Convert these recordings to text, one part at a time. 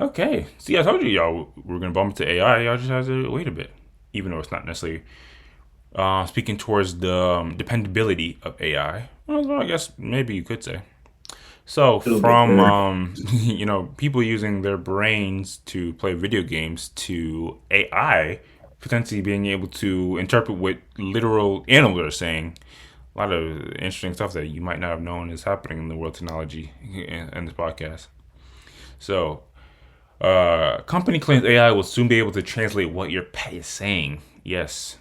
Okay. See, I told you, y'all, we're gonna bump into AI. Y'all just have to wait a bit, even though it's not necessarily speaking towards the dependability of AI. Well, I guess maybe you could say. So, A little bit from there. people using their brains to play video games to AI potentially being able to interpret what literal animals are saying. A lot of interesting stuff that you might not have known is happening in the world of technology in this podcast. So, company claims AI will soon be able to translate what your pet is saying. Yes,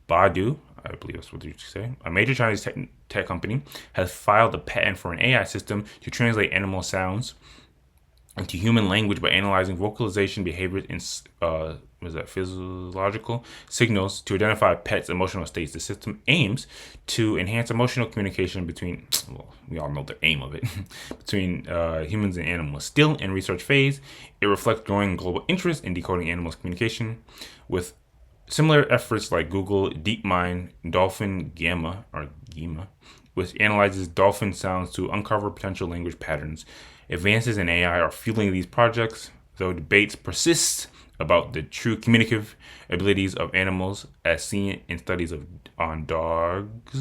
Baidu, I believe that's what you say, a major Chinese tech company, has filed a patent for an AI system to translate animal sounds into human language by analyzing vocalization behaviors and was that physiological signals to identify pets' emotional states. The system aims to enhance emotional communication between, well, we all know the aim of it, between humans and animals. Still in research phase, it reflects growing global interest in decoding animals' communication with similar efforts like Google DeepMind Dolphin Gamma or Gamma, which analyzes dolphin sounds to uncover potential language patterns. Advances in AI are fueling these projects, though debates persist about the true communicative abilities of animals, as seen in studies on dogs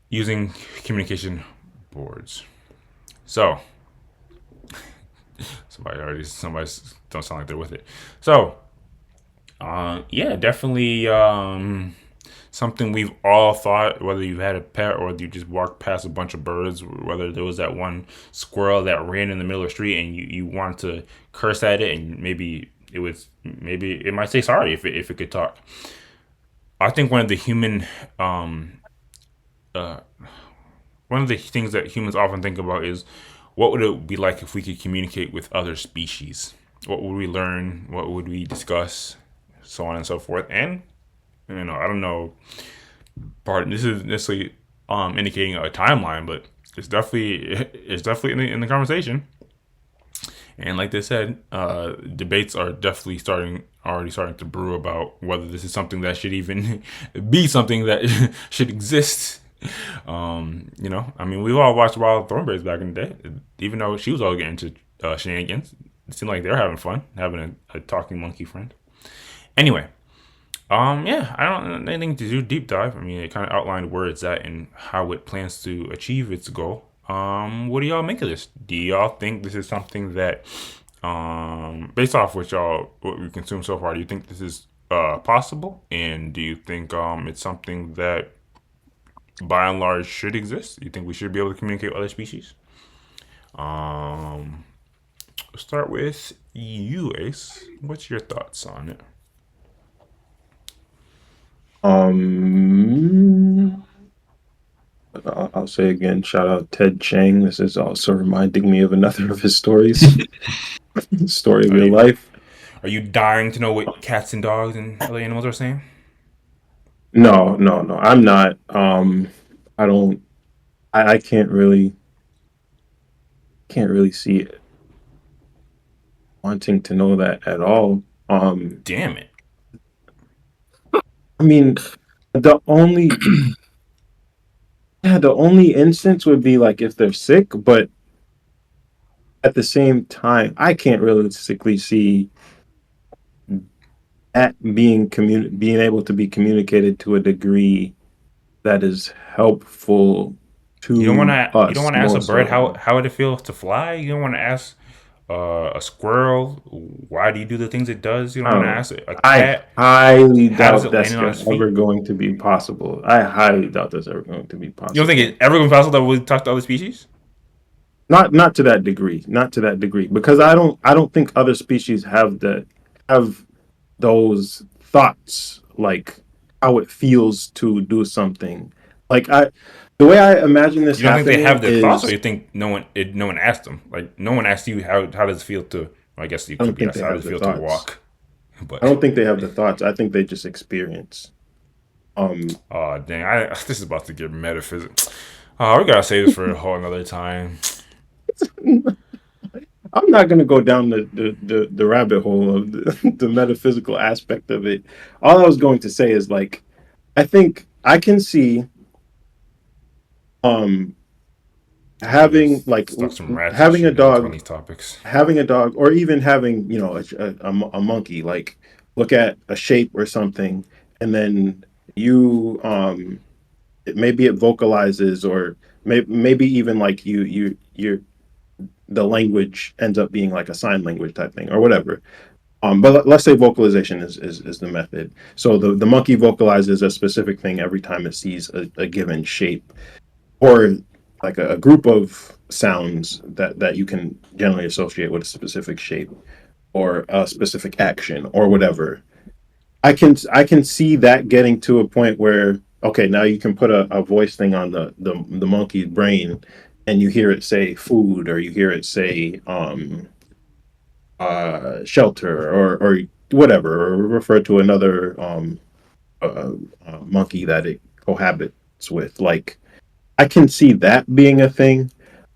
using communication boards. So, somebody don't sound like they're with it. So, yeah, definitely something we've all thought, whether you had a pet or you just walked past a bunch of birds, whether there was that one squirrel that ran in the middle of the street and you wanted to curse at it, and maybe it might say sorry if it could talk. I think um, uh, one of the things that humans often think about is what would it be like if we could communicate with other species? What would we learn? What would we discuss? So on and so forth. And I don't know. This is necessarily indicating a timeline, but it's definitely in the conversation. And like they said, debates are definitely already starting to brew about whether this is something that should even be something that should exist. I mean, we all watched Wild Thornberrys back in the day, even though she was all getting into shenanigans. It seemed like they're having fun, having a talking monkey friend. Anyway, yeah, I don't anything to do deep dive. I mean, it kind of outlined where it's at and how it plans to achieve its goal. What do y'all make of this? Do y'all think this is something that, based off what we consumed so far, do you think this is possible? And do you think it's something that by and large should exist? You think we should be able to communicate with other species? Um, let's start with you, Ace. What's your thoughts on it? Um, I'll say again, shout out Ted Chang. This is also reminding me of another of his stories. Story of Are your you life. are you dying to know what cats and dogs and other animals are saying? No, no, no. I'm not. I don't. I can't really see it wanting to know that at all. Damn it! I mean, the only yeah, the only instance would be like if they're sick, but at the same time, I can't realistically see at being able to be communicated to a degree that is helpful to You don't us want to ask more a bird so. how it feels to fly. You don't want to ask a squirrel why do you do the things it does. You don't I want don't to know. ask a I cat highly how does doubt it that's land on its ever feet. going to be possible. I highly doubt that's ever going to be You don't think possible. it ever gonna be possible that we talk to other species? Not to that degree. Not to that degree. Because I don't think other species have those thoughts like how it feels to do something. Like I the way I imagine this You don't think they have happening their thoughts, or is you think no one asked them? Like no one asked you how does it feel to? Well, I guess it I could don't be think asked they how have does it the feel to thoughts. walk, I but don't think they have the thoughts. I think they just experience. Um, oh dang, this is about to get metaphysical. Oh, we gotta save this for a whole another time. I'm not going to go down the rabbit hole of the metaphysical aspect of it. All I was going to say is like, I think I can see. Um, We having just like stuck some ratchet having a shit into on dog, these topics. or even having a monkey, like look at a shape or something, and then you maybe it vocalizes, or maybe even like you the language ends up being like a sign language type thing or whatever. But let's say vocalization is the method. So the monkey vocalizes a specific thing every time it sees a given shape, or like a group of sounds that you can generally associate with a specific shape or a specific action or whatever. I can see that getting to a point where, okay, now you can put a voice thing on the monkey's brain, and you hear it say food, or you hear it say shelter, or whatever, or refer to another monkey that it cohabits with. Like, I can see that being a thing,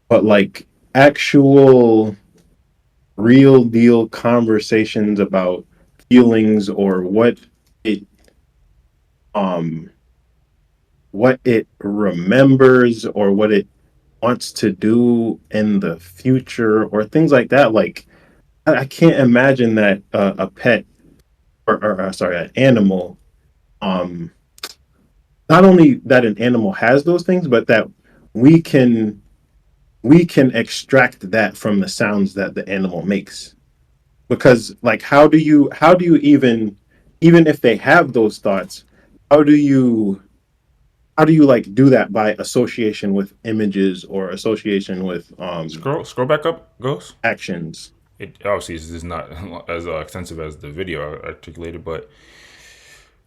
but like actual real deal conversations about feelings, or it um what it remembers, or what it wants to do in the future, or things like that, like I can't imagine that a pet, or sorry, an animal, um not only that an animal has those things, but that we can we can extract that from the sounds that the animal makes. Because like, how do you even if they have those thoughts, how do you like do that by association with images, or association with Scroll back up, Ghost. actions? It obviously is not as extensive as the video articulated, but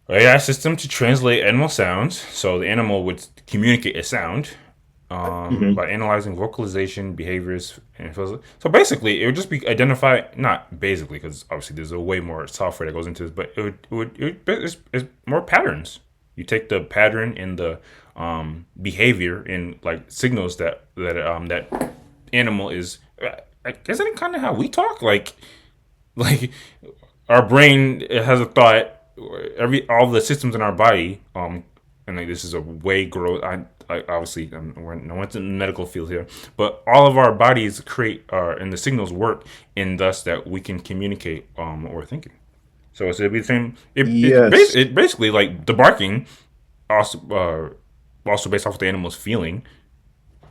AI system to translate animal sounds. So the animal would communicate a sound Hmm. by analyzing vocalization, behaviors, and so basically it would just be identify, not basically because obviously there's a way more software that goes into this, but it's more patterns. You take the pattern in the behavior in like signals that animal is. Isn't it kind of how we talk? Like our brain, it has a thought. All the systems in our body, and like this is a way grow. I obviously we're no one's in the medical field here, but all of our bodies create and the signals work in thus that we can communicate what we're thinking. So it's it'd be the same. Yes. It basically like the barking also based off of the animal's feeling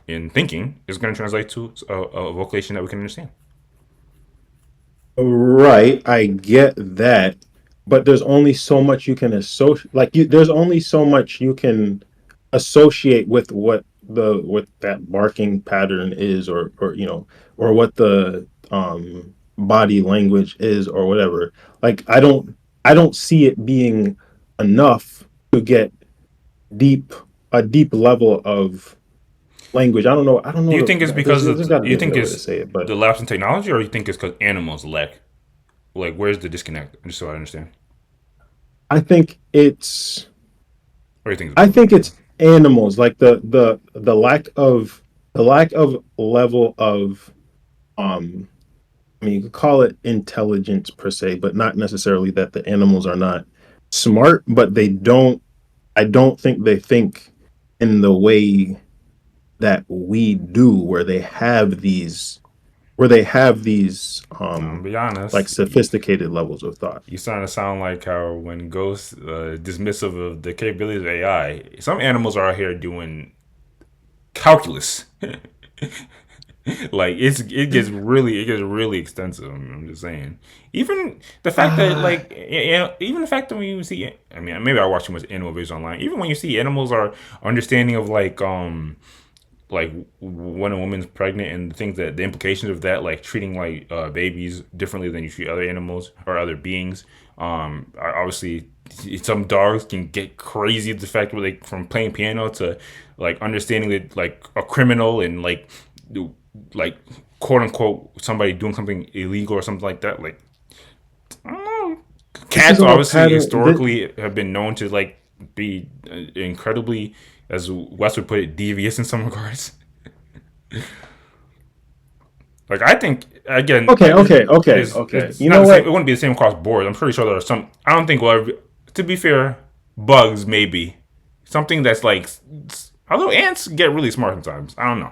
and thinking is going to translate to a vocation that we can understand. Right, I get that, but there's only so much you can associate. Like, there's only so much you can associate with what that barking pattern is, or what the body language is, or whatever. Like, I don't see it being enough to get deep a deep level of language. I don't Do know you think it's there's because there's of got to you be a think better way to it's say it, but the lapse in technology, or you think it's because animals lack? Like, where's the disconnect? Just so I understand. I think it's Or you think it's I both? think it's animals, like the lack of level of um I mean, you could call it intelligence per se, but not necessarily that the animals are not smart, but I don't think they think in the way that we do, where they have these I'm be like honest. sophisticated levels of thought. You starting to sound like how when Ghost dismissive of the capabilities of AI, some animals are out here doing calculus. Like it gets really extensive. I'm just saying. Even the fact that Uh, like even the fact that when you see, I mean, maybe I watch too much animal videos online. Even when you see animals are understanding of like when a woman's pregnant and the things that the implications of that, like treating like babies differently than you treat other animals or other beings. Obviously, some dogs can get crazy. The fact where they from playing piano to like understanding that like a criminal and like quote unquote somebody doing something illegal or something like that. Like I don't know. this is Cats all obviously pattern. historically have been known to like be incredibly, as Wes would put it, devious in some regards. Like I think again, Okay, okay, okay, okay. it's You not know the same. what? It wouldn't be the same across board. I'm pretty sure there are some. I don't think we'll ever. To be fair, bugs maybe something that's like Although ants get really smart sometimes. I don't know.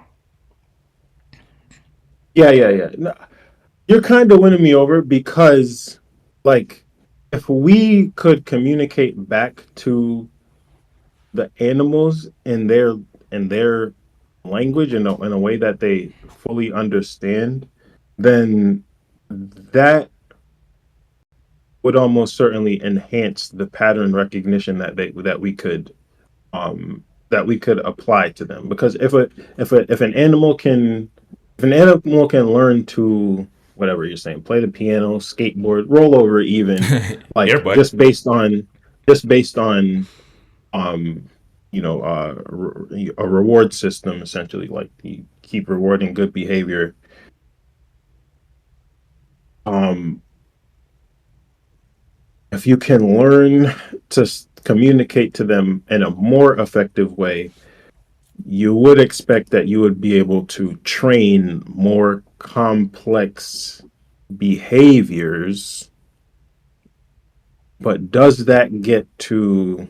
Yeah, yeah, yeah. No, you're kind of winning me over because, like, if we could communicate back to the animals in their language in a way that they fully understand, then that would almost certainly enhance the pattern recognition that we could apply to them. Because if an animal can learn to whatever you're saying, play the piano, skateboard, roll over even, like Airbud. just based on um a reward system essentially, like you keep rewarding good behavior. um if you can learn to communicate to them in a more effective way, you would expect that you would be able to train more complex behaviors. But does that get to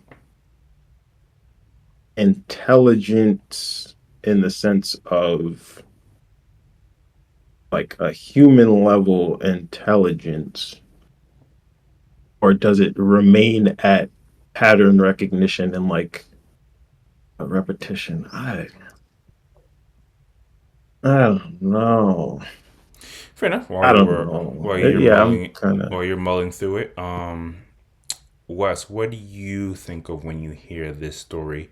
intelligence in the sense of like a human level intelligence, or does it remain at pattern recognition and like a repetition? I don't know. Fair enough. I don't know. Yeah, I'm kind of. While you're mulling through it, Wes, what do you think of when you hear this story?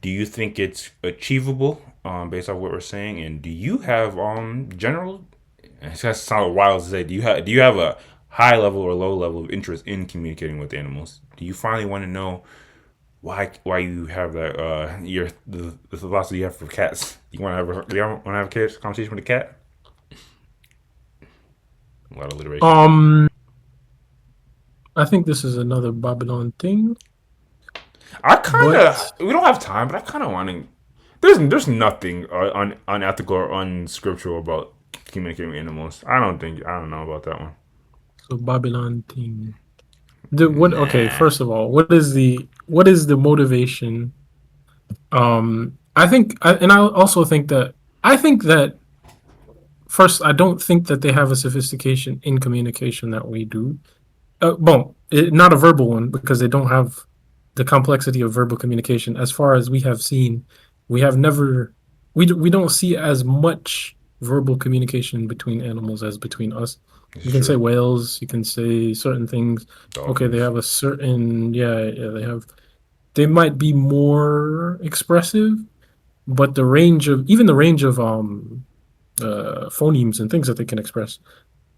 Do you think it's achievable, based on what we're saying? And do you have general? It has to sound wild to say. Do you have a high level or low level of interest in communicating with animals? Do you finally want to know why you have that the philosophy you have for cats? Want to have a conversation with a cat? A lot of alliteration. Um, I think this is another Babylon thing, I kind of but we don't have time, but I kind of want to. There's nothing unethical or unscriptural about communicating with animals. I don't know about that one. so Babylon thing. The what? Okay, Nah, first of all, what is the motivation? And I also think that I think that first, I don't think that they have a sophistication in communication that we do. Not a verbal one because they don't have the complexity of verbal communication. As far as we have seen, we have never we don't see as much verbal communication between animals as between us. it's You can say true. whales, you can say certain things. Okay, they Dolphins. have a certain they might be more expressive, but the range of phonemes and things that they can express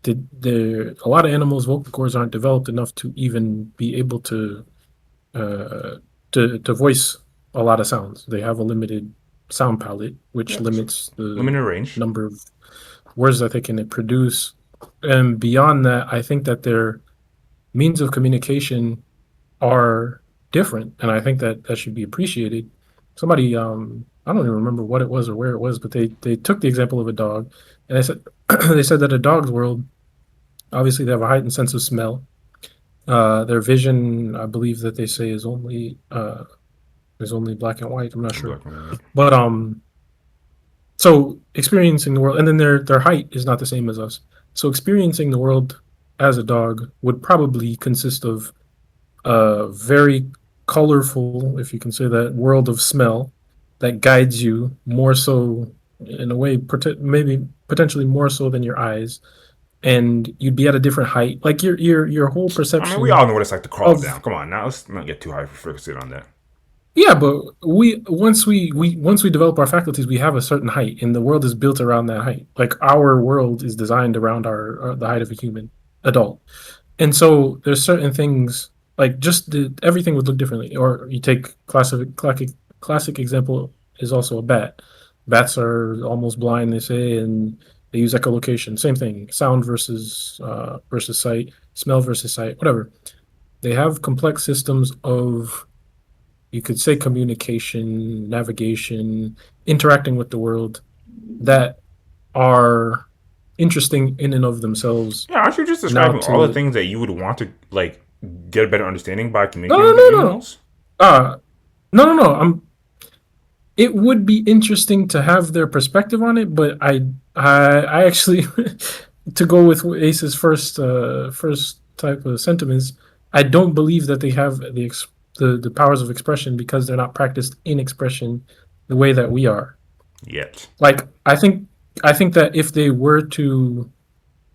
a lot of animals' vocal cords aren't developed enough to even be able uh, to voice a lot of sounds. They have a limited sound palette, which Yeah, limits the limited range. number of words that they can produce. And beyond that, I think that their means of communication are different, and I think that that should be appreciated. Somebody, I don't even remember what it was or where it was, but they took the example of a dog, and they said they said that a dog's world, obviously they have a heightened sense of smell. Their vision, I believe that they say is only black and white. I'm not sure, Black and white. but so experiencing the world, and then their height is not the same as us. So experiencing the world as a dog would probably consist of a very colorful, if you can say that, world of smell that guides you more so in a way, maybe potentially more so than your eyes, and you'd be at a different height. Like your whole I mean, we all perception know what it's like to crawl of down. Come on, now let's not get too high for fixate on that. yeah, but once we develop our faculties, we have a certain height, and the world is built around that height. Like our world is designed around our the height of a human adult. And so there's certain things like everything would look differently. Or you take classic example is also a bat. Bats are almost blind, they say, and they use echolocation. Same thing, sound versus sight, smell versus sight, whatever. They have complex systems of, you could say, communication, navigation, interacting with the world that are interesting in and of themselves. Yeah, aren't you just Now describing all the to things that you would want to like get a better understanding by no communicating no with the no no animals? no no no. I'm it would be interesting to have their perspective on it, but I actually to go with Ace's first type of sentiments, I don't believe that they have the powers of expression because they're not practiced in expression the way that we are. Yet. Like I think that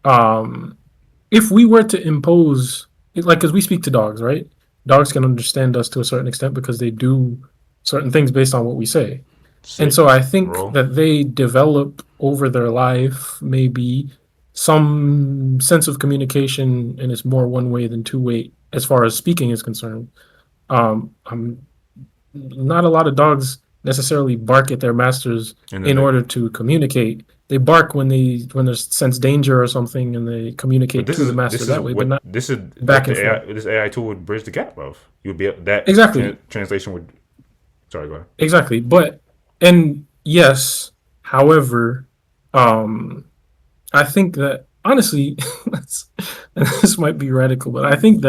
um if we were to impose like because we speak to dogs, right? Dogs can understand us to a certain extent because they do certain things based on what we say. And Sit. so I think Roll. that they develop over their life maybe some sense of communication, and it's more one way than two way as far as speaking is concerned. I'm not a lot of dogs necessarily bark at their masters And then in they. order to communicate. They bark when they sense danger or something, and they But communicate this to the is master this is that way, but what not this is what back and the forth. AI this AI tool would bridge the gap of. You would be that Exactly, translation would. Sorry, go ahead. exactly. But and yes, however, um, I think that honestly, this might be radical, but I think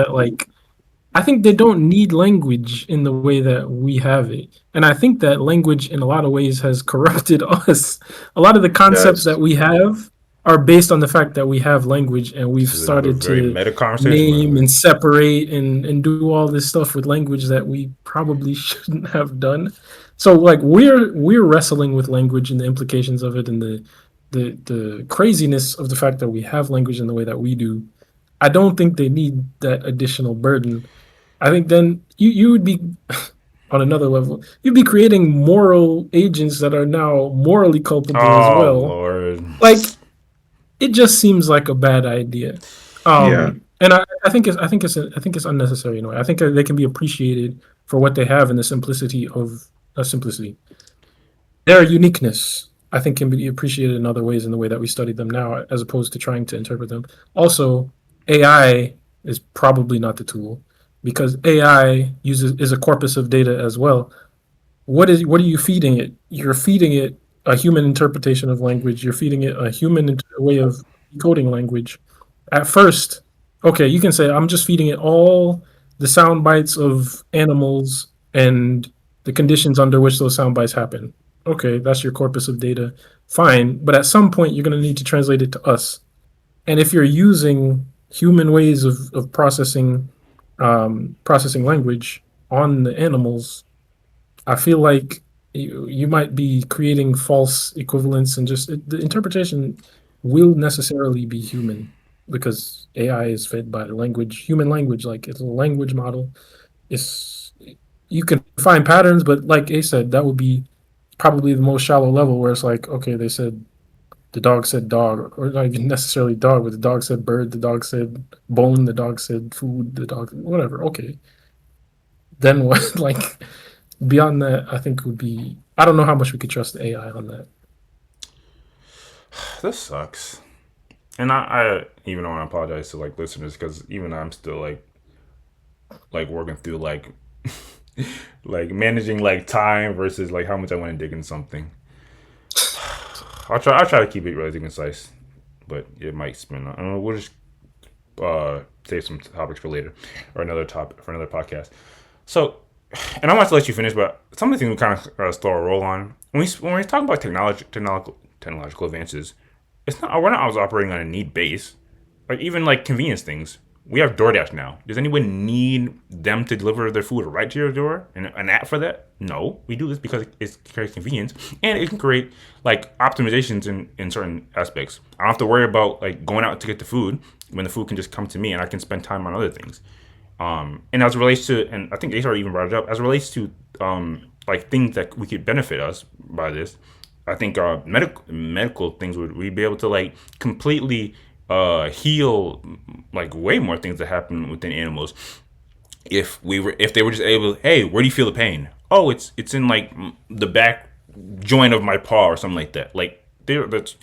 they don't need language in the way that we have it. And I think that language in a lot of ways has corrupted us. A lot of the concepts that Yes. we have are based on the fact that we have language and we've This is another started very to meta conversation, by the name way. and separate and do all this stuff with language that we probably shouldn't have done. So like we're wrestling with language and the implications of it and the craziness of the fact that we have language in the way that we do. I don't think they need that additional burden. I think then you would be on another level. You'd be creating moral agents that are now morally culpable as Oh well. Lord. Like it just seems like a bad idea. Yeah. And I think it's unnecessary in a way. I think they can be appreciated for what they have and the simplicity of simplicity. Their uniqueness, I think, can be appreciated in other ways in the way that we study them now, as opposed to trying to interpret them. Also, AI is probably not the tool because AI uses is a corpus of data as well. What are you feeding it? You're feeding it a human interpretation of language. You're feeding it a human way of decoding language. At first, okay, you can say I'm just feeding it all the sound bites of animals and the conditions under which those sound bites happen. Okay, that's your corpus of data. Fine, but at some point you're going to need to translate it to us. And if you're using human ways of processing language on the animals, I feel like you might be creating false equivalents and just the interpretation will necessarily be human because AI is fed by language, human language, like it's a language model. It's you can find patterns, but like A said, that would be probably the most shallow level where it's like, okay, they said the dog said dog, or not even necessarily dog, but the dog said bird, the dog said bone, the dog said food, the dog whatever. Okay, then what? Like beyond that, I think would be I don't know how much we could trust the AI on that. This sucks. And I even want to apologize to like listeners because even I'm still like working through like like managing like time versus like how much I want to dig in something. I'll try to keep it relatively concise, but it might spin. I don't know. We'll just save some topics for later or another topic for another podcast. So, and I want to let you finish, but some of the things we kind of slow a roll on when we talk about technological advances. It's not we're not always operating on a need base. Like even like convenience things. We have DoorDash now. Does anyone need them to deliver their food right to your door and an app for that? No, we do this because it creates convenience and it can create like optimizations in certain aspects. I don't have to worry about like going out to get the food when the food can just come to me and I can spend time on other things. And as it relates to, and I think HR even brought it up, as it relates to like things that we could benefit us by this, I think medical things would we be able to like completely heal like way more things that happen within animals if they were just able, hey, where do you feel the pain? Oh, it's in like the back joint of my paw or something like that. Like that's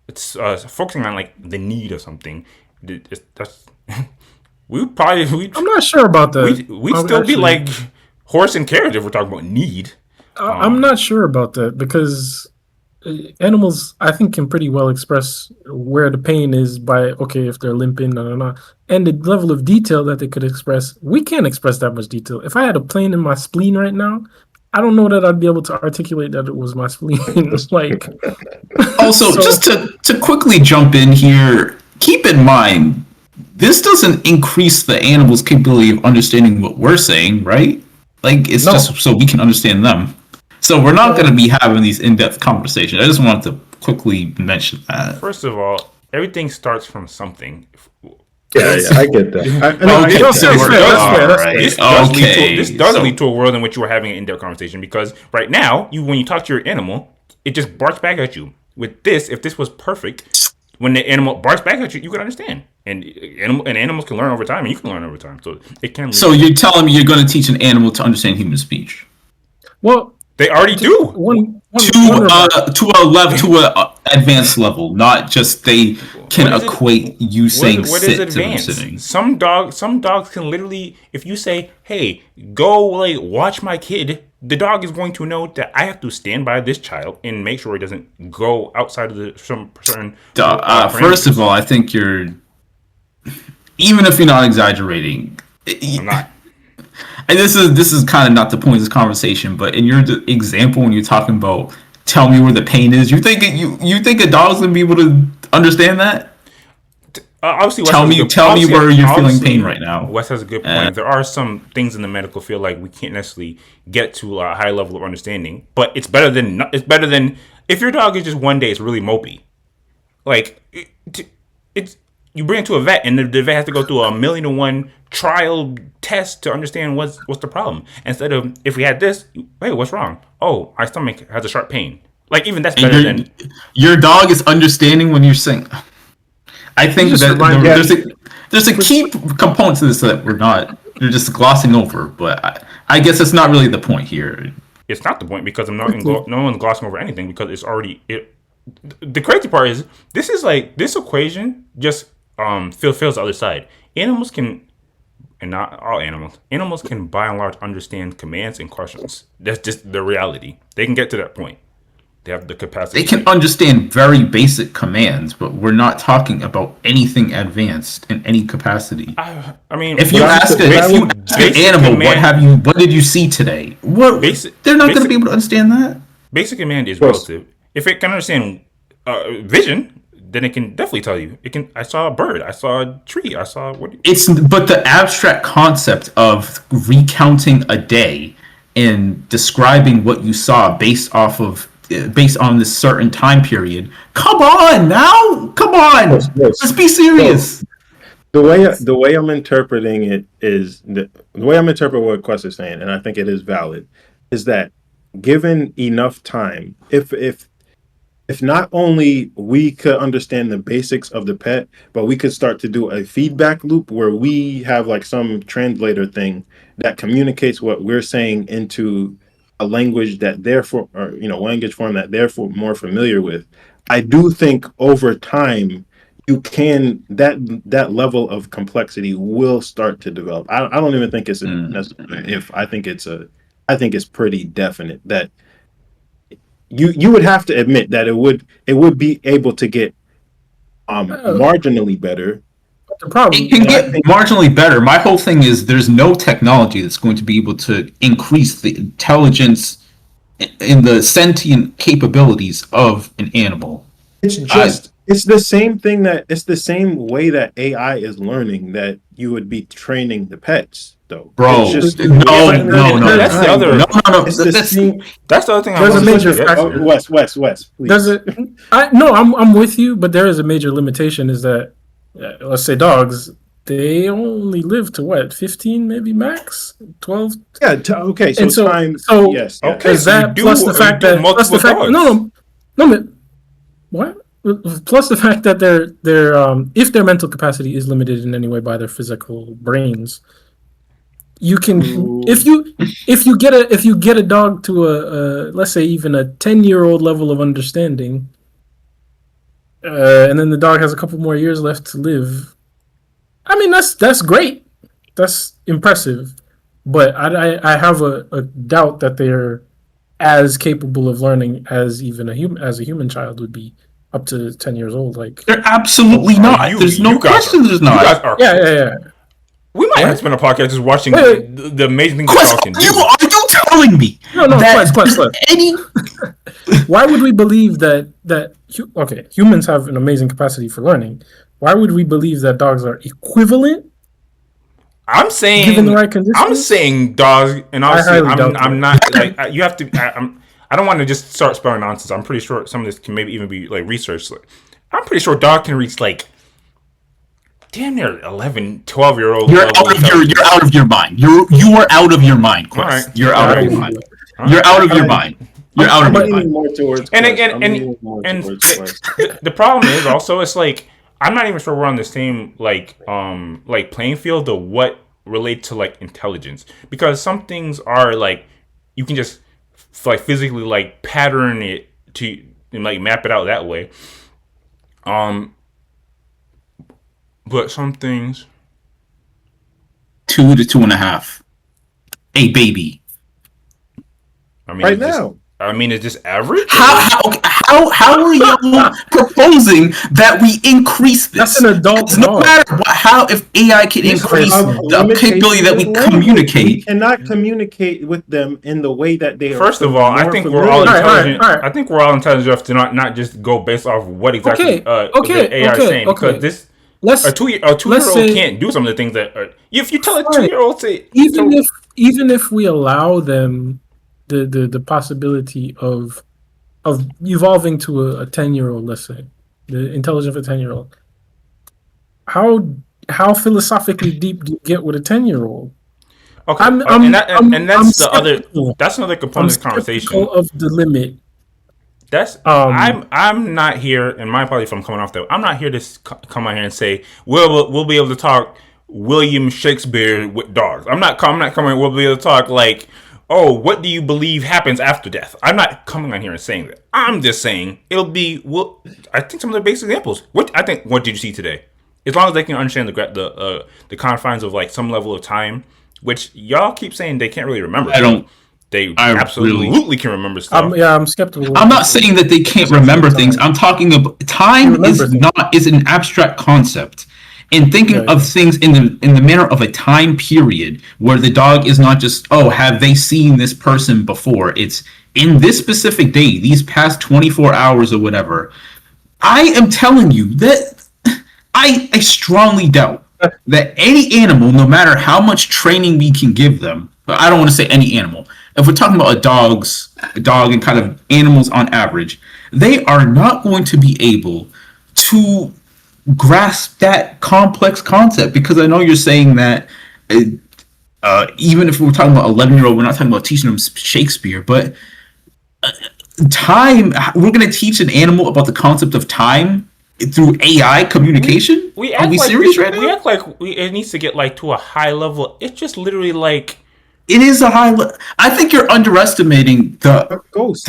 it's focusing on like the need of something. That's we probably I'm not sure about that. we'd still be Actually, like horse and carriage if we're talking about need. I'm not sure about that because animals, I think, can pretty well express where the pain is by okay if they're limping, no, no, no, and the level of detail that they could express. We can't express that much detail. If I had a pain in my spleen right now, I don't know that I'd be able to articulate that it was my spleen. Like, Also, So- just to quickly jump in here, keep in mind, this doesn't increase the animal's capability of understanding what we're saying, right? Like, it's No. just so we can understand them. So we're not going to be having these in-depth conversations. I just wanted to quickly mention that. First of all, everything starts from something. Yeah, I get that. I Okay, get so that. we're that's fair. This does lead to a world in which you are having an in-depth conversation, because right now, when you talk to your animal, it just barks back at you. With this, if this was perfect, when the animal barks back at you, you can understand. And animals can learn over time, and you can learn over time. So it can. So you're telling me you're going to teach an animal to understand human speech? well, They already do. one To a level, to a advanced level, not just they can What is it- equate you saying What sit is to them advanced? sitting. Some dogs can literally, if you say, "Hey, go like watch my kid," the dog is going to know that I have to stand by this child and make sure it doesn't go outside of some certain. First of all, I think you're, even if you're not exaggerating, I'm not. and this is kind of not the point of this conversation, but in your example, when you're talking about tell me where the pain is, you think a dog's gonna be able to understand that? Obviously, Wes Tell has a me- good- tell me obviously- where you're feeling obviously, pain right now. Wes has a good point. There are some things in the medical field like we can't necessarily get to a high level of understanding, but it's better than if your dog is just one day it's really mopey. Like it's you bring it to a vet and the vet has to go through 1,000,000 trial test to understand what's the problem. Instead of if we had this, hey, what's wrong? Oh, my stomach has a sharp pain. Like even that's better than. Your dog is understanding when you're saying. I think just that remind- there's a key component to this that you're just glossing over, but I guess it's not really the point here. It's not the point because I'm not no one's glossing over anything because it's already it. The crazy part is this is like this equation just fails the other side. Animals can, and not all animals. Animals can by and large understand commands and questions. That's just the reality. They can get to that point. They have the capacity. They can understand very basic commands, but we're not talking about anything advanced in any capacity. I mean, If you ask an animal, what did you see today? They're not going to be able to understand that. Basic command is relative. If it can understand vision, then it can definitely tell you. It can. I saw a bird. I saw a tree. I saw what? But the abstract concept of recounting a day and describing what you saw based on this certain time period. Come on now, come on. Yes. Let's be serious. The way I'm interpreting it is the way I'm interpreting what Quest is saying, and I think it is valid, is that given enough time, if not only we could understand the basics of the pet, but we could start to do a feedback loop where we have like some translator thing that communicates what we're saying into a language that therefore, or language form that therefore more familiar with. I do think over time you can that level of complexity will start to develop. I don't even think it's necessary. I think it's pretty definite that you would have to admit that it would be able to get marginally better. The problem, It can get marginally better. My whole thing is there's no technology that's going to be able to increase the intelligence in the sentient capabilities of an animal. It's just it's the same thing it's the same way that AI is learning that you would be training the pets, though. Bro, It's just, no. That's the other. No. It's the same. That's the other thing. There's a major Yeah. factor. Wes, please. Does it? I'm with you, but there is a major limitation. Is that let's say dogs, they only live to what, 15 maybe max, 12. Yeah. Okay. So, And so- time. so- yes. Okay. Because so you that do- plus the you fact do that multiple dogs. no, what? Plus the fact that their if their mental capacity is limited in any way by their physical brains, you can if you get a dog to a let's say even a 10-year-old level of understanding, and then the dog has a couple more years left to live. I mean that's great, that's impressive, but I have a doubt that they're as capable of learning as even a human child would be up to 10 years old. Like They're absolutely not. There's no question there's You guys not. are. yeah. We might have to spend a podcast just watching Wait. the amazing things Quest, dogs can do. are you telling telling me No, that Quest. any Why would we believe okay, humans have an amazing capacity for learning. Why would we believe that dogs are equivalent I'm saying, given the right conditions? I'm saying dogs, and I obviously, highly doubt I'm that. not like you have to. I don't want to just start spelling nonsense. I'm pretty sure some of this can maybe even be like researched. Like, I'm pretty sure dog can reach like damn near 11, 12-year-old. you're out of your mind. You are out of your mind, Quest. Right. You're out I of your don't mind. believe it. You're out of your mind. You're out of I'm your leaning mind. more towards And Quest. again, I'm and leaning more and towards Quest. the problem is also it's like I'm not even sure we're on the same like playing field of what relate to like intelligence, because some things are like you can just like physically like pattern it to and like map it out that way. But some things 2 to 2.5. A baby. I mean Right it's just, now. I mean it's just average. How are you proposing that we increase this? That's an adult 'Cause no dog. matter how, if AI can These increase are the capability that we Limitations in language. We communicate, cannot communicate with them in the way that they are. First of all, I more think familiar. we're all right, intelligent. all right. I think we're all intelligent enough to not just go based off what exactly the AI is saying. Okay. Because this Let's a two-year-old say- can't do some of the things that if you tell a Fine. 2-year-old to even if we allow them the possibility of evolving to a 10-year-old, let's say, the intelligence of a 10-year-old, how philosophically deep do you get with a 10-year-old? okay, I'm that's another component of the conversation. skeptical of the limit. That's I'm not here, and my apologies if I'm coming off that. I'm not here to come out here and say we'll be able to talk William Shakespeare with dogs. I'm not coming. We'll be able to talk like, oh, what do you believe happens after death? I'm not coming on here and saying that. I'm just saying it'll be. Well, I think some of the basic examples. What did you see today? As long as they can understand the confines of like some level of time, which y'all keep saying they can't really remember. I don't. They I absolutely really- can remember stuff. I'm skeptical. I'm not saying that they can't remember things. I'm talking about time is an abstract concept. And thinking of things in the manner of a time period where the dog is not just, oh, have they seen this person before? It's in this specific day, these past 24 hours or whatever. I am telling you that I strongly doubt that any animal, no matter how much training we can give them, I don't want to say any animal. If we're talking about a dog and kind of animals on average, they are not going to be able to grasp that complex concept, because I know you're saying that even if we're talking about 11-year-old, we're not talking about teaching them Shakespeare, but time, we're going to teach an animal about the concept of time through AI communication? Are we serious right now? We act like it needs to get like to a high level. It's just literally like it is a high level. I think you're underestimating the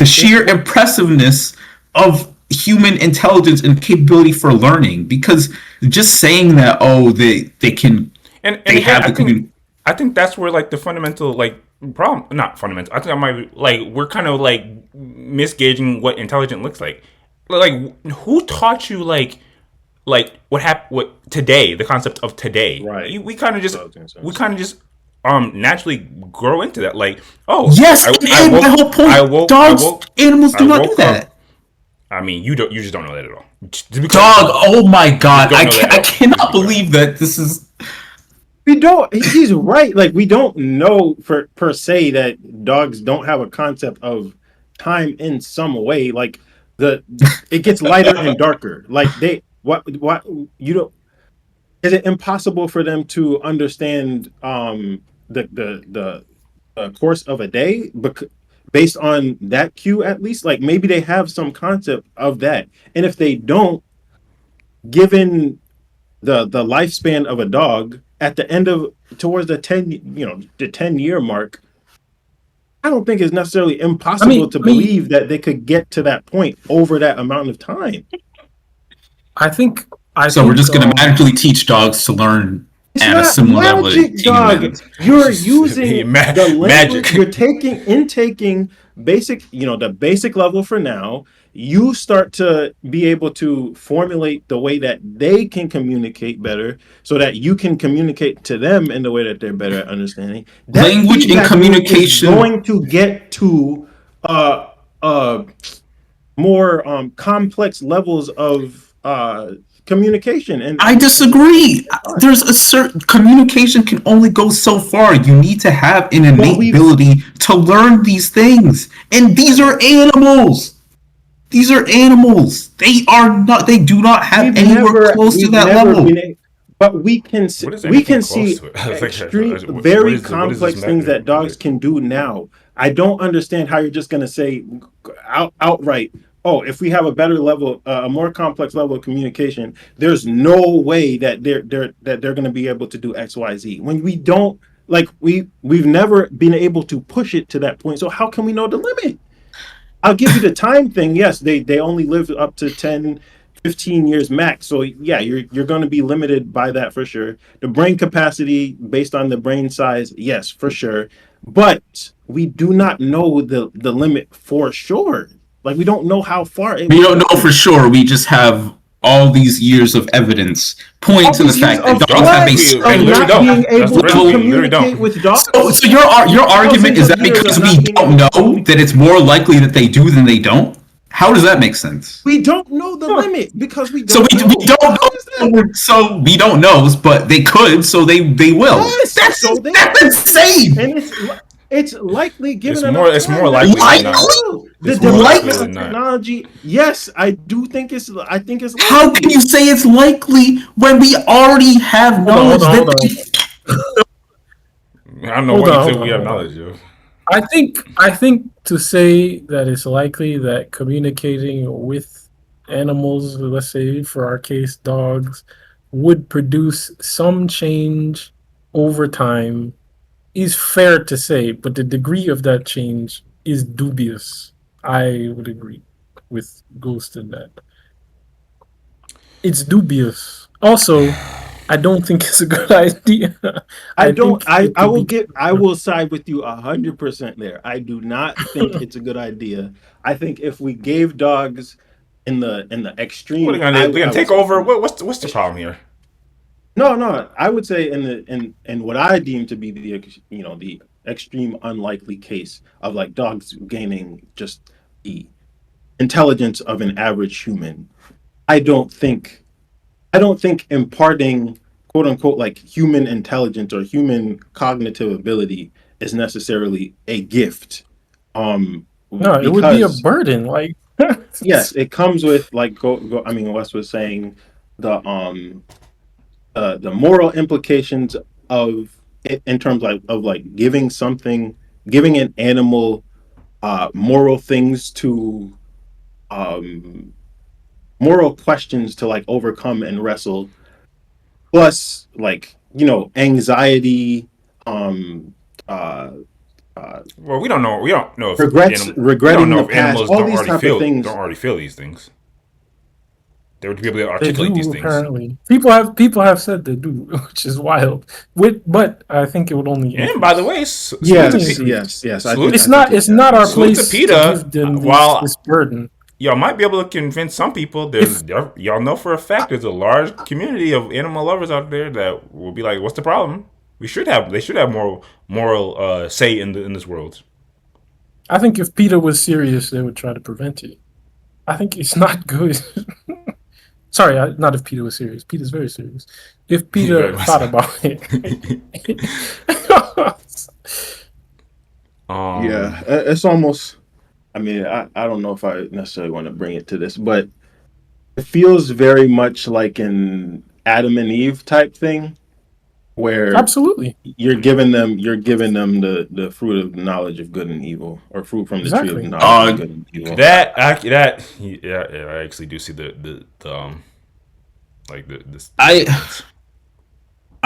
sheer impressiveness of human intelligence and capability for learning, because just saying that they can and again, I think that's where like the fundamental like problem, not fundamental, I think I might be like we're kind of like misgauging what intelligent looks like who taught you like what happened, what today, the concept of today, right? We kind of just naturally grow into that, like, oh yes, my whole point, animals do not do that. I mean, you just don't know that at all. Dog, oh my god, I cannot believe that this is. We don't. He's right. Like, we don't know per se that dogs don't have a concept of time in some way. Like it gets lighter and darker. Like what you don't. Is it impossible for them to understand the course of a day? Based on that cue, at least, like maybe they have some concept of that, and if they don't, given the lifespan of a dog at the end of towards the 10-year mark, I don't think it's necessarily impossible to believe that they could get to that point over that amount of time. I think we're just going to magically teach dogs to learn at a similar level. Dog. You're using the language. You're taking the basic level for now. You start to be able to formulate the way that they can communicate better, so that you can communicate to them in the way that they're better at understanding. That Language and feedback loop is communication. going to get to uh uh more complex levels of communication. And I disagree. There's a certain communication can only go so far. You need to have an innate ability to learn these things. And these are animals. These are animals. They are not. They do not have anywhere close to that level. But we can see extreme, very complex things that dogs can do now. I don't understand how you're just going to say outright, oh, if we have a better level, a more complex level of communication, there's no way that they're going to be able to do X, Y, Z. When we don't, like, we've never been able to push it to that point. So how can we know the limit? I'll give you the time thing. Yes, they only live up to 10, 15 years max. So yeah, you're going to be limited by that for sure. The brain capacity based on the brain size, yes, for sure. But we do not know the limit for sure. Like, we don't know how far we don't know for sure. We just have all these years of evidence pointing to the fact that dogs have a not being able to communicate with dogs. So your argument is that because we don't know that it's more likely that they do than they don't? How does that make sense? We don't know the limit because we don't so we don't know. So we don't know, but they could, so they will. Yes, that's insane. And it's likely given it's more likely than not. The development of technology, yes, I think it's likely. How can you say it's likely when we already have knowledge I don't know why you think we have knowledge, yo. I think to say that it's likely that communicating with animals, let's say for our case dogs, would produce some change over time is fair to say, but the degree of that change is dubious. I would agree with Ghost in that. It's dubious. Also, I don't think it's a good idea. I will side with you 100% there. I do not think it's a good idea. I think if we gave dogs in the extreme, what are they gonna take over? What's the problem here? No. I would say in what I deem to be the extreme unlikely case of like dogs gaining just the intelligence of an average human. I don't think imparting quote unquote like human intelligence or human cognitive ability is necessarily a gift. No, it would be a burden. Like yes, it comes with like I mean, Wes was saying the moral implications of it in terms of like giving an animal moral things to moral questions to like overcome and wrestle, plus like anxiety, well, we don't know if regretting the past, animals all these type of things don't already feel these things. They would be able to articulate these things. Apparently, people have said they do, which is wild. But I think it would only. And by the way, yes. It's not our place to give them this burden. Y'all might be able to convince some people. Y'all know for a fact there's a large community of animal lovers out there that will be like, "What's the problem? They should have moral say in this world." I think if PETA was serious, they would try to prevent it. I think it's not good. Sorry, not if PETA was serious. PETA's very serious. If PETA thought about it. Yeah, it's almost... I mean, I don't know if I necessarily want to bring it to this, but it feels very much like an Adam and Eve type thing, where absolutely you're giving them the fruit of the knowledge of good and evil, or fruit from the tree of knowledge of good and evil. I actually do see the this.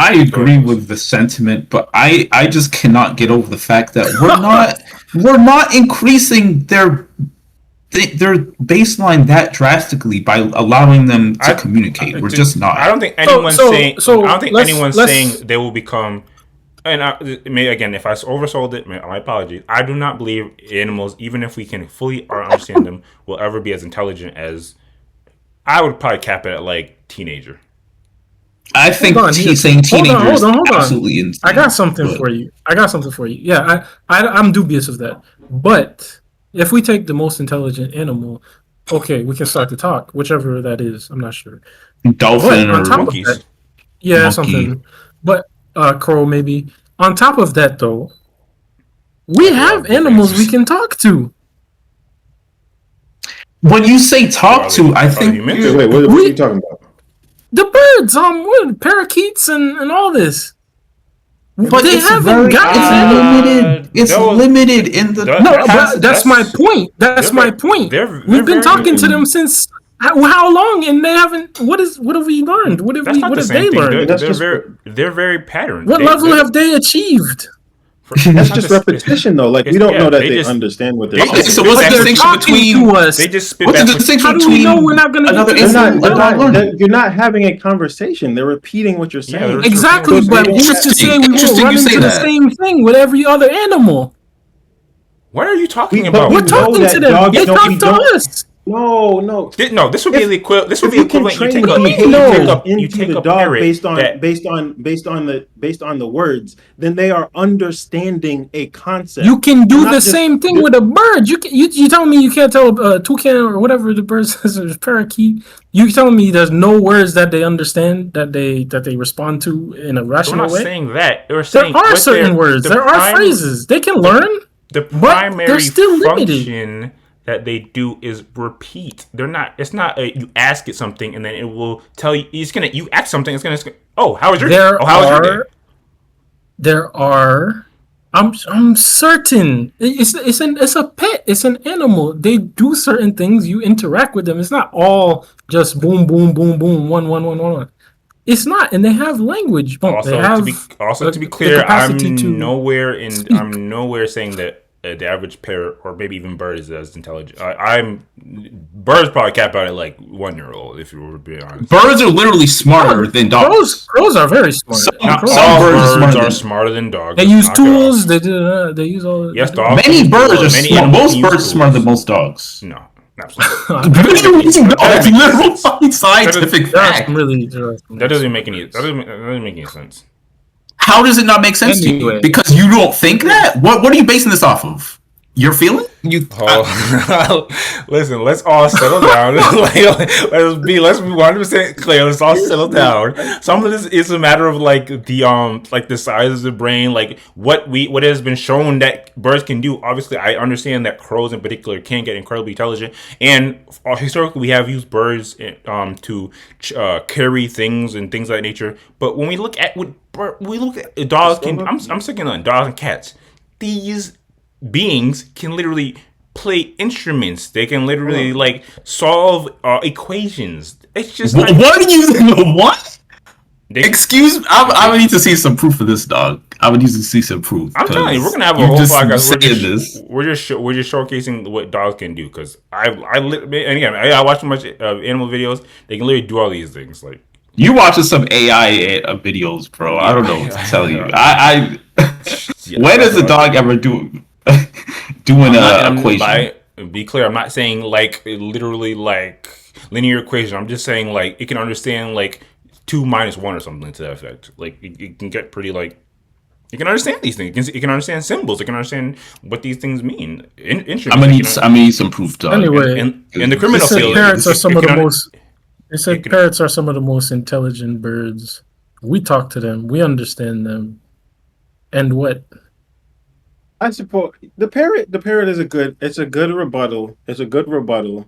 I agree with the sentiment, but I just cannot get over the fact that we're not increasing their baseline that drastically by allowing them to communicate. We're just not. I don't think anyone's saying they will become. and again, if I oversold it, my apologies. I do not believe animals, even if we can fully understand them, will ever be as intelligent as. I would probably cap it at like teenager. I think Hold on, he's saying teenagers hold on. absolutely insane. I got something for you. Yeah, I'm dubious of that. But if we take the most intelligent animal, okay, we can start to talk, whichever that is. I'm not sure. Dolphin But on or top of Monkeys. that, yeah, monkey. something. But crow maybe. On top of that, though, we Okay, have good animals we answers. can talk to. When you say talk Are to, they- I are think they humans? you- Wait, what are you talking about? The birds, what, parakeets and all this. but they it's haven't very gotten limited. It's those- limited in the. that- No, that's- but that's my point. That's they're my very- point. they're We've been very- talking to them since how long, and they haven't. What have we learned? What have That's not What the have same they thing. learned? That's just- They're very patterned. What level have they achieved? That's just repetition, though. Like, we don't know that they just understand what they're they saying. Okay, so what's But the they're distinction talking between? to us. They just spit What's back the what- distinction How do we between know we're not gonna get another to this? animal They're and not, dog learning? you're not having a conversation. They're repeating what you're saying. they're- Exactly, So but they- who's to say we won't Interesting run you say into the that. same thing with every other animal? What are you talking We- about? but We're know talking that to them. dogs They don't- talk we to don't- us. No. No, this would be If- the equivalent. This would If be you equivalent. can You train take a behavior No. you into take the a dog parrot based on that- based on the words, then they are understanding a concept. You can do You're the not just- same thing with a bird. You telling me you can't tell a toucan or whatever the bird says or parakeet? You telling me there's no words that they understand that they respond to in a We're rational not way? saying that. We're There saying are what certain their- words. the There are prim- phrases they can learn. The they're primary still limited. function that they do is repeat. They're not. It's not you ask it something and then it will tell you. You ask something. It's gonna. Oh, how was your? There Oh, how was your day? There are. I'm certain it's a pet. It's an animal. They do certain things. You interact with them. It's not all just boom, boom, boom, boom, one. It's not, and they have language. Boom, they Also, have to be the clear, capacity I'm to speak. I'm nowhere saying that the average parrot or maybe even bird is as intelligent. Birds probably cap out at like 1 year old if you were to be honest. Birds are literally smarter than dogs. Crows are very smart. Not Crows all birds are birds smarter are than- smarter than dogs. They Let's use knock it off. tools. They use all. Yes, they do- dogs. Many birds are Many smart. animals Most birds are use smarter than tools. most dogs. No, absolutely. That's literal fucking scientific There are fact. some really. That doesn't make any. That doesn't make any sense. How does it not make sense to Anyway. you? Because you don't think that? What are you basing this off of? Your feeling? Oh, listen. Let's all settle down. let's be 100% clear. Let's all settle down. Some of this is a matter of like the size of the brain, like what has been shown that birds can do. Obviously, I understand that crows in particular can get incredibly intelligent, and historically we have used birds to carry things and things of that nature. But when we look at dogs can, I'm sticking on dogs and cats. These beings can literally play instruments. They can literally like solve equations. It's just What do you what? they, Excuse me. I would need to see some proof of this, dog. I would need to see some proof. I'm telling you, we're gonna have a you whole just podcast. saying We're just showcasing what dogs can do because and again I watch so much animal videos. They can literally do all these things. Like You watching some AI videos, bro? I don't know what to tell you. When does a dog ever doing an equation? Be clear, I'm not saying like literally like linear equation. I'm just saying like it can understand like 2 minus 1 or something to that effect. Like it can get pretty like it can understand these things. It can understand symbols. It can understand what these things mean. I'm gonna need some proof, dog. Anyway, in the they criminal said field. parrots are some of the most. They it said can- parrots are some of the most intelligent birds. We talk to them. We understand them. And what? I suppose the parrot is a good rebuttal. It's a good rebuttal.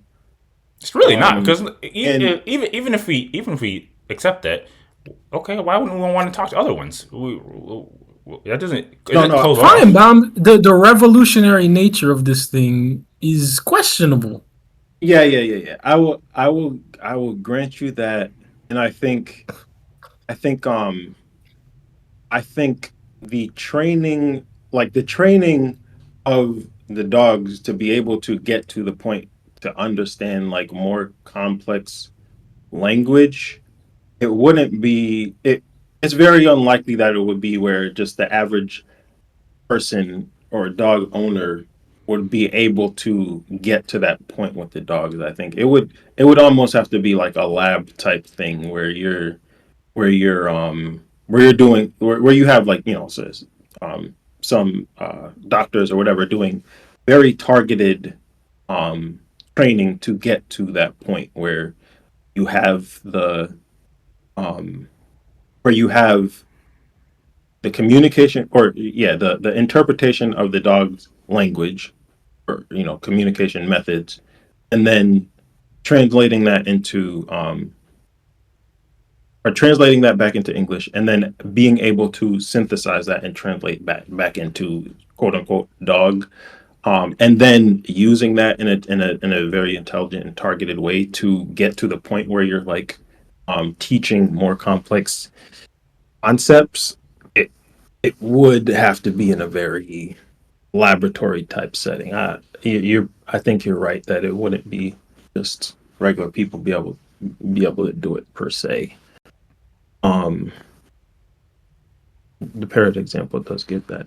It's really not because and- even if we accept that, okay, why wouldn't we want to talk to other ones? That doesn't close off. Fine, but the revolutionary nature of this thing is questionable. Yeah. I will grant you that, and I think the training of the dogs to be able to get to the point to understand like more complex language, it wouldn't be it's very unlikely that it would be where just the average person or dog owner would be able to get to that point with the dogs. I think it would almost have to be like a lab type thing where you're doing where you have like some doctors or whatever doing very targeted um training to get to that point you have the um where you have the communication or the interpretation of the dog's language or communication methods, and then translating that into or translating that back into English, and then being able to synthesize that and translate back into quote unquote dog, and then using that in a very intelligent and targeted way to get to the point where you're like teaching more complex concepts. It would have to be in a very laboratory type setting. I think you're right that it wouldn't be just regular people be able to do it per se. Um, the parrot example does give that,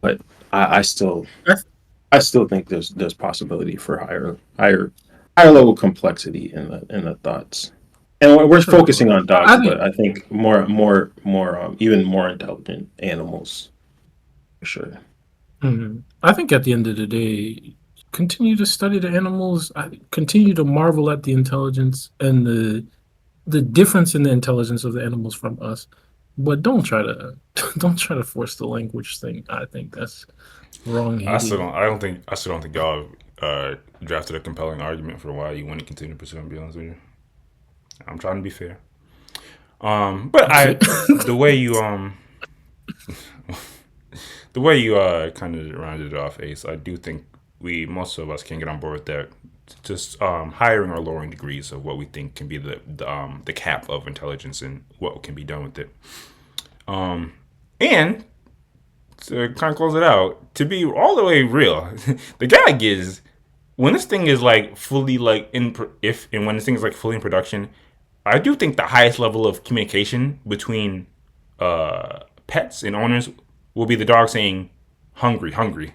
but I still That's- I still think there's possibility for higher level complexity in the thoughts. And we're focusing on dogs, I think but I think more even more intelligent animals for sure. I think at the end of the day, continue to study the animals. Continue to marvel at the intelligence and the difference in the intelligence of the animals from us. But don't try to don't try to force the language thing. I think that's wrong headed. I still don't think y'all drafted a compelling argument for why you want to continue to pursue him. To be honest with you, I'm trying to be fair. But Okay. the way you the way you kind of rounded it off, Ace, I do think most of us can get on board with that. Just hiring or lowering degrees of what we think can be the cap of intelligence and what can be done with it. And to kind of close it out, to be all the way real, the gag is when this thing is like fully like when this thing is like fully in production, I do think the highest level of communication between pets and owners will be the dog saying hungry, hungry,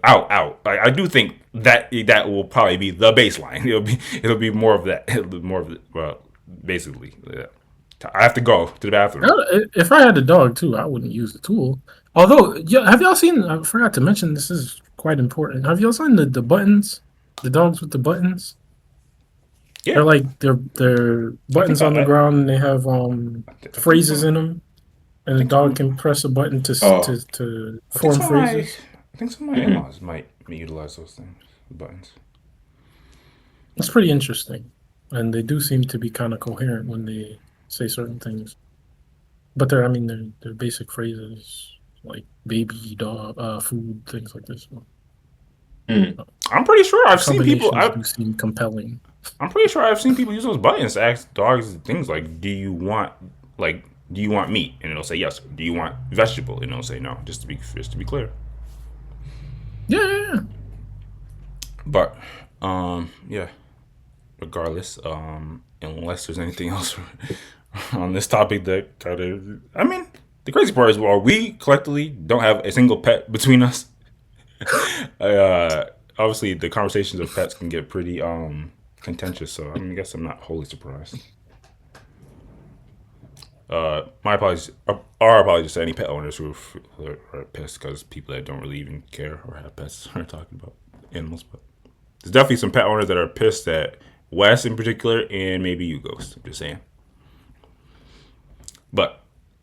out, out. Like, I do think that will probably be the baseline. It'll be more of that, more of it. Well, basically, yeah. I have to go to the bathroom. If I had a dog too, I wouldn't use the tool. Although, yeah, have y'all seen? I forgot to mention this is quite important. Have y'all seen the buttons? The dogs with the buttons? Yeah, They're I think buttons on the ground and they have I think phrases in them, and the think some, dog can press a button Oh, to I think form some of my, phrases. I think some of my mm-mm. in-laws might utilize those things, buttons. It's pretty interesting, and they do seem to be kind of coherent when they say certain things. But they're basic phrases like baby, dog, food, things like this. Mm. I'm pretty sure The I've seen people. combinations do seem compelling. I'm pretty sure I've seen people use those buttons to ask dogs things like, do you want meat?" And it'll say yes. Do you want vegetable? And it'll say no. Just to be clear. Yeah, yeah, yeah. But yeah. Regardless, unless there's anything else on this topic that kind of, I mean, the crazy part is, well, we collectively don't have a single pet between us. Obviously, the conversations of pets can get pretty contentious. So I guess I'm not wholly surprised. My apologies, our apologies to any pet owners who are pissed because people that don't really even care or have pets are talking about animals. But there's definitely some pet owners that are pissed at Wes in particular, and maybe you, Ghost. I'm just saying. But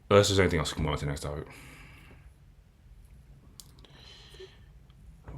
unless there's anything else, we can move on to the next topic.